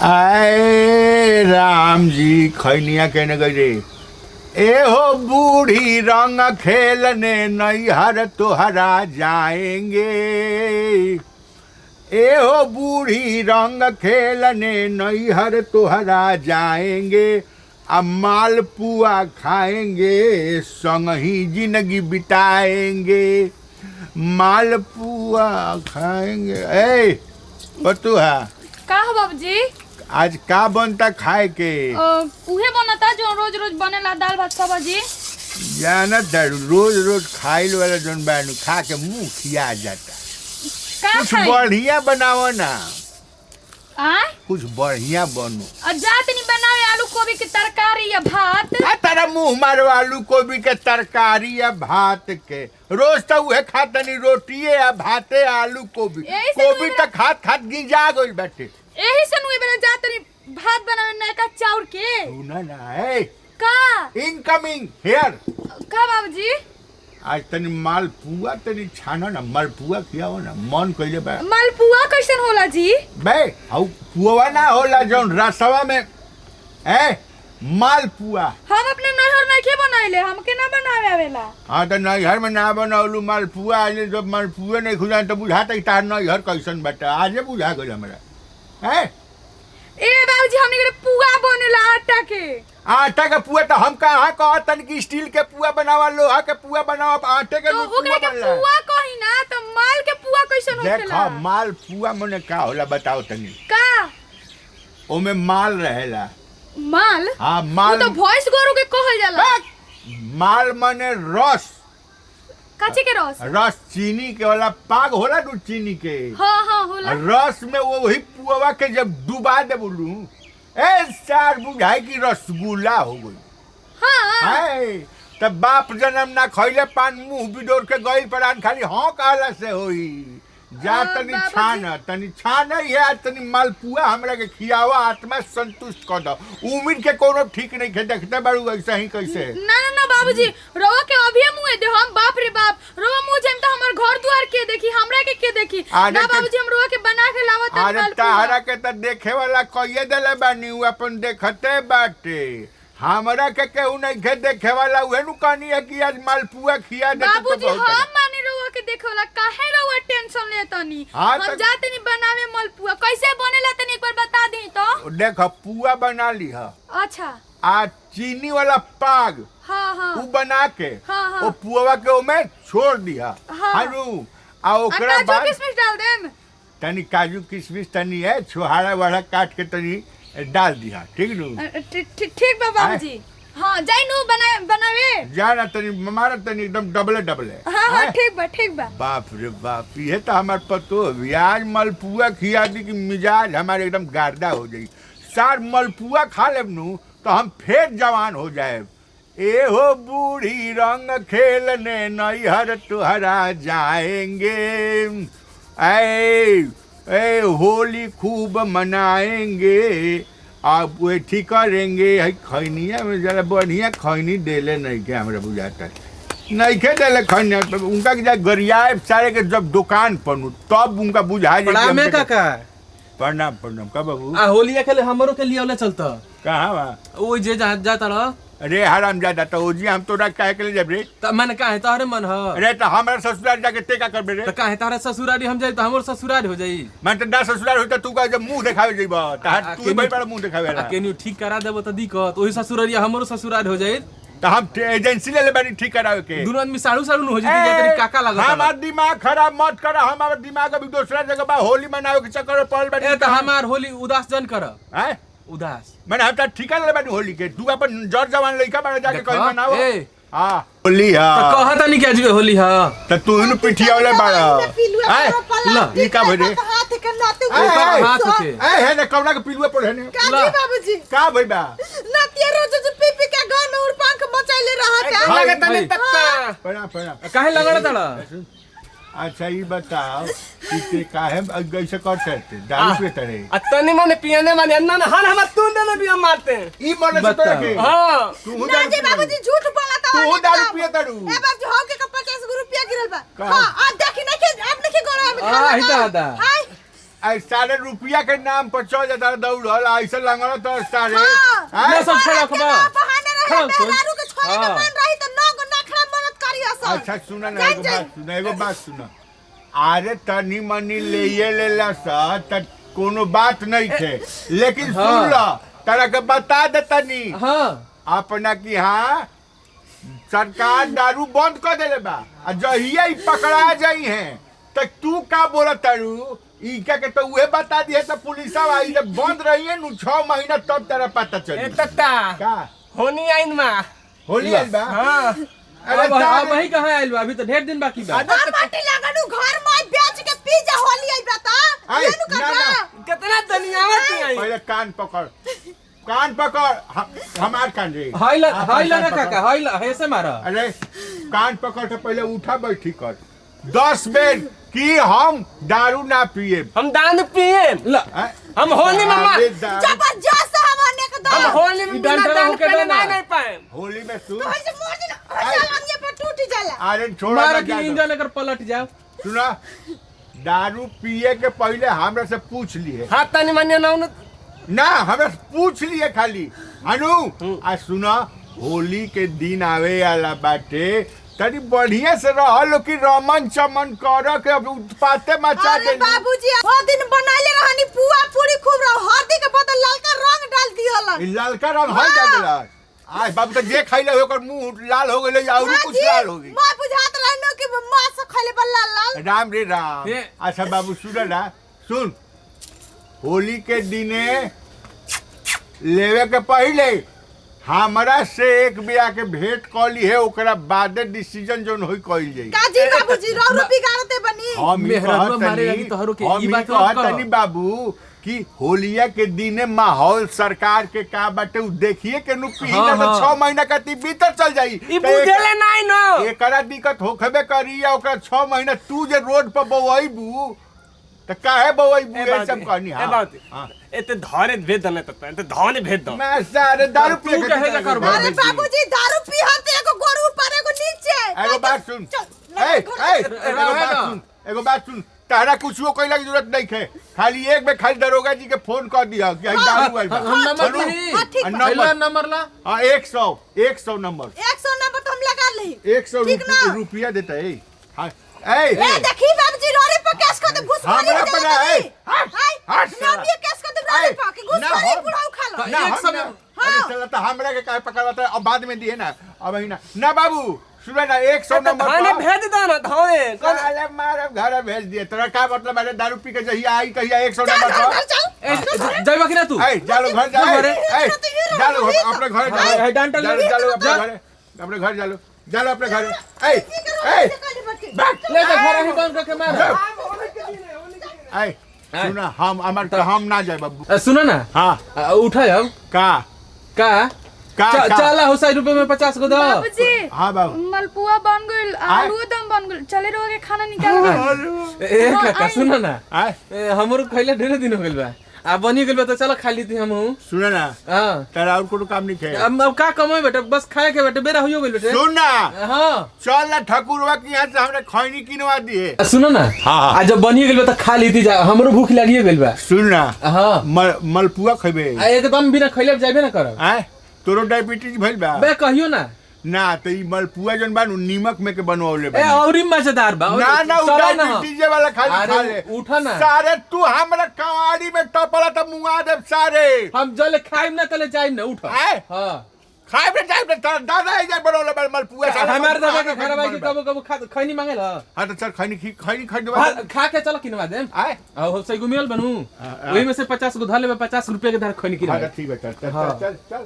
आए राम जी खैनिया कहने गए ए हो बूढ़ी रंग खेलने नैहर तोहरा जाएंगे। ए हो बूढ़ी रंग खेलने नैहर तोहरा जाएंगे। अब मालपुआ खाएंगे संग ही जिंदगी बिताएंगे। मालपुआ खाएंगे। ए बतुआ का हो बाबूजी? आज का बनता खाए के? उहे बनता जो रोज रोज बनेला दाल भात सब्जी। जानत रोज रोज खाइल वाला जौन बानू खा के मुंह खिया जाता। का कुछ खाई? बढ़िया बनाओ ना। कुछ बढ़िया बनो। जात नहीं बनावे आलू गोभी की तरकारी या भात। तारा मुंह मारो आलू गोभी के तरकारी या भात के। रोज तो उहे खातनी रोटी या भाते आलू गोभी। गोभी तो खात खात गिजा गइल बाटे। एही से नुए बेला जात नहीं भात बनावे नयका चाउर के। सुना ना ए का इनकमिंग हियर। का बाबूजी? आज तनी मालपुआ तनी छानो ना। मालपुआ खियाओ ना मन कइले बा। मालपुआ कैसन होला जी? बे हौ पुआ ना होला जौन रसवा में ए मालपुआ। हम अपने नहर नहीं के बनाइले, हमके ना बनावे आवेला। हाँ तो नैहर में ना बनौलू मालपुआ। आज जब मालपुए नहीं खुजा तो बुझाता कि तार नैहर कैसन बाटा। आजे बुझा गइल हमरा। ए बाबूजी हमनी के पुआ बनेला आटा के। आटा के पुआ तो हम कहाँ कहतन कि स्टील के पुआ बनावा लोहा के पुआ बनावा आटे के तो पुआ बनला। पुआ कही ना तो माल के पुआ कैसन होखेला? देखो माल पुआ मने का होला बताओ तनी। का ओमे माल रहेला। माल? हाँ माल। तो भॉइस गोरु के कहल जाला। माल मने रस। काचे के रस? रस चीनी के वाला पाग होला दू चीनी के। हाँ होला। रस में वो वही पुआ के जब डुबा दे बोलू ए चार बुझाई की रसगुल्ला हो गई। हाँ तब बाप जन्म ना खैले पान मुंह बिडोर के गइल परान खाली हाँ कहला से होई। जा तनी छान है तनी मालपुआ हमरा के खियावा आत्मा संतुष्ट कर दो। उम्र के कोनो ठीक नहीं खे देखते बारू ऐसा ही कैसे। ना बाबूजी रोवा के अभी मुंह दे हम बाप रे बाप रोवा मुंह जेम त हमर घर द्वार के देखी हमरा के देखी ना बाबूजी हम रोवा के बना के लावत है। अरे ताहरा के त देखे वाला कइए देले बानी उ अपन देखते बाटे। हमरा के केहू नहीं के देखे वाला उहे नु कहनी है कि आज मालपुआ खिया दे। बाबूजी हम माने रोवा के देखे वाला काहे रोवा टेंशन लेतनी? हम जाते नहीं बनावे मालपुआ कैसे बनेला तनी एक बार बता दी तो। देख पुआ बना ली है। अच्छा आ चीनी वाला पाग हाँ उ बना के हाँ। वो पुआ के ओमे छोड़ दिया। हारू आ ओकरा बाद काजू किशमिश डाल देम। तनी काजू किशमिश तनी है छोहाड़ा वाला काट के तनी डाल दिया। ठीक नु? ठीक बा बाबूजी। हाँ जाई नु बनावे जाना तनी हमारा तनी एकदम डबले। हाँ ठीक बा। बाप रे बाप ये तो हमार पतो आज मालपुआ खिया दी कि मिजाज हमारे एकदम गार्दा हो जाई। सार मालपुआ खा लेब नु तो हम फिर जवान हो जाए। ए हो बूढ़ी रंग खेलने नैहर तुहरा जाएंगे। ए होली खूब मनाएंगे। आप वो ठीक करेंगे। खैनिया में जरा बढ़िया खैनी देले नहीं के हमरा बुझाता नहीं के देले खैनिया उनका के गरियाए सारे के जब दुकान पर तब उनका बुझा जाए। प्रणाम का बाबू। होलिया खेले हमरो के लिए ओले चलता कहाँ बा? ओ जे जाता रह। अरे हराम जादा तो ओजी हम तोरा काहे के ले जब रे? त मन काहे तोहरे मन ह। अरे तो हमारे ससुराल जाके ते का करबे रे? त काहे तारा ससुरारी हम जाई त हमर ससुराल हो जाई। मैं तो ना ससुराल होता तू का जब मुंह दिखावे जइबा त तू भाई बड़ा मुंह दिखावे ला। केनु ठीक करा देबो त दिक्कत ओही ससुरारिया हमरो ससुराल हो जाई। तो हम एजेंसी ले बानी ठीक करावे के। दोनों आदमी साड़ू हो जाई तेरी काका लागत। हमार दिमाग खराब मत कर। हमार दिमाग अभी दूसरा जगह बा होली मनावे के चक्कर में पड़ बानी। ए त हमार होली उदास जन कर। हैं उदास मैंने हम ठिका ले बानी होली के। तू अपन जर जवान लइका बारे जाके कहीं मनाओ। ए हां होली हां त कहता नहीं के आजबे होली ह त तू इन पिठियावले बाड़ा। हैं ला ई का भरे हाथ के नाते हाथ के ए है ने कवना के पिलुआ पर है ने काजी बाबूजी का भइबा नातिया रोज जो पीपी के गान और पंख मचाइले रहत है। लगे तनी तक प्रणाम काहे लगड़ तड़ा? अच्छा ये बताओ कि काहे ऐसे करते थे दारू पीते रहे? अतनी माने पियने माने अन्ना ना हम तू ने भी हम मारते हैं। ई मन से तो रखे। हां तू ना जी बाबूजी झूठ बोलता तू दारू पिए दारू। ए बाबूजी हो के 50 रुपया गिरल बा। हां आ देखी नहीं के आप नहीं गोरा में हां ही दादा। सारे रुपया के नाम पर चल जाता दौड़ल ऐसे लंगड़ा तो सारे हाँ। ना सब छोड़ा खबा अच्छा सुना ना एगो बात सुना अरे तनी मनी ले सा त कोनो बात नहीं थे लेकिन सुन ला तरह के बता दे तनी हाँ अपना की हाँ सरकार दारू बंद कर देले बा जहिया ही पकड़ा जाई है तो तू का बोला तारू इनका के तो उहे बता दिए तो पुलिस आई जब बंद रही है 6 महीना तब तेरा पता चली तत्ता का होनी आइन मा होली आइल बा हाँ अरे अब वही कहाँ आइल बा अभी तो ढेर दिन बाकी बा कितना दुनियावा की आई पहले कान पकड़ हमार कान रे हाइला ना काका हाइला ऐसे मारा अरे कान पकड़ के पहले उठा बैठी कर 10 बेर कि हम दारू ना पिए हम दान पिए हम होली में हम होली में दान पे नहीं पाए होली में सुन टूट जाला अरे छोड़ा मारा ना की इंजन अगर पलट जाओ सुना दारू पिए के पहले हमरा से पूछ लिए हाथ तनी मानियो ना हमरा से पूछ लिए खाली अनु आ सुना होली के दिन आवे वाला बाटे तनी बढ़िया से रहलो कि रमन चमन कर के अब उत्पाते मचा दे बाबूजी वो दिन बनाइले रहनी पुआ पूरी खूब रहो हल्दी के बदल ललका रंग डाल दिहलन ई ललका रंग हल जा गेला आज बाबू तो जे खइले ओकर मुंह लाल हो गेले और कुछ लाल हो गई मां बुझात रहनो कि मां से खइले बल्ला लाल राम रे राम अच्छा बाबू सुन ना सुन होली के दिने लेवे के पहले हमरा से एक बिया के भेंट कली है ओकरा बादे डिसीजन जोन होई कइल जाई काजी बाबूजी रौ रुपी गारते बनी हम मेहरबान मारे लगी तोहरो के ई बात कहतनी बाबू कि होलिया के दिने माहौल सरकार के का बाटे उ देखिए के नु पीना तो 6 महीना का ती भीतर चल जाई ई बुझेले नहीं नो एकरा दिक्कत होखबे करी या ओकरा 6 महीना तू जे रोड पर बवईबू त काहे बवईबू ये सब कहनी हां एते धरे भेद दने तत एते धने भेद दो मैं सारे दारू पी के कहे कर अरे बाबूजी दारू पी हते एगो गोरू ऊपर एगो नीचे एगो बात सुन एगो बात सुन तारा कुछो कइला की जरूरत नहीं है खाली एक बे खाली दरोगा जी के फोन कर दिया कि आई दारू आइल बा हम नंबर नहीं पहला नंबर ला हां 100 नंबर 100 नंबर तो हम लगा ली 100 रुपया देता है हां ए देखी बाबूजी रोरे पर केस कर दे घुस मारी हमरा पर है हट ना भी केस कर दे रोरे पर के घुस मारी बुढ़ाऊ खा लो ना अरे चला तो हमरा के काहे पकड़वाता अब बाद में दिए ना अब ही ना बाबू सुना ना 100 नंबर धने भेज दो ना धने अरे मारे घर भेज दिए तेरा क्या मतलब है दारू पी के जहिया आई कहिया 100 नंबर पर जाइबा कि ना तू ए जालो घर जा जालो अपने घर जालो डांटा जालो अपने घर अपने घर जालो अपने घर ए ले जा घर ही बंद करके मार ए सुना हम ना जाए बाबू सुनो ना हां उठा अब का चला हो 100 रुपए में 50 को दो बाबूजी हां बाबू मलपुआ बन गइल आलू दम बन गइल चले रो के खाना निकाल ए काका सुनो ना हमरो खइले ढेर दिन हो गइल बा आ बनी गइल बा तो चलो खा लीती हमहू सुन ना हां तेरा और कोनो काम नहीं है अब का कमाई बेटा बस खाए के बेटा बेरा होयो गइल बेटा सुन ना हां चल ना ठकुरवा के यहां से हमरा खैनी किनवा दिए सुनो ना आ जब बनी गइल बा तो खा लीती जा हमरो भूख लागिए गइल बा सुन ना हां मलपुआ खइबे एकदम बिना खइले जाबे ना करब तोरो डायबिटीज भइल बा बे कहियो ना ना तो ई मलपुआ जन बानू नीमक में के बनवाले बा ए औरी मजेदार बा ना डायबिटीज वाला खाली खा ले उठा ना सारे तू हमरा कवाड़ी में टपला त मुआ दे सारे हम जले खाइम ना तले जाइम ना उठा हां खाए में जाइम ना दादा इधर बनवाले बा मलपुआ हमार दादा के घर भाई कबो खैनी मांगे ला हां तो चल खैनी खरीदवा खा के चलो किनवा देम आ सही गुमियल बनू ओही में से 50 को धले में 50 रुपए के धर खैनी किनवा ठीक है चल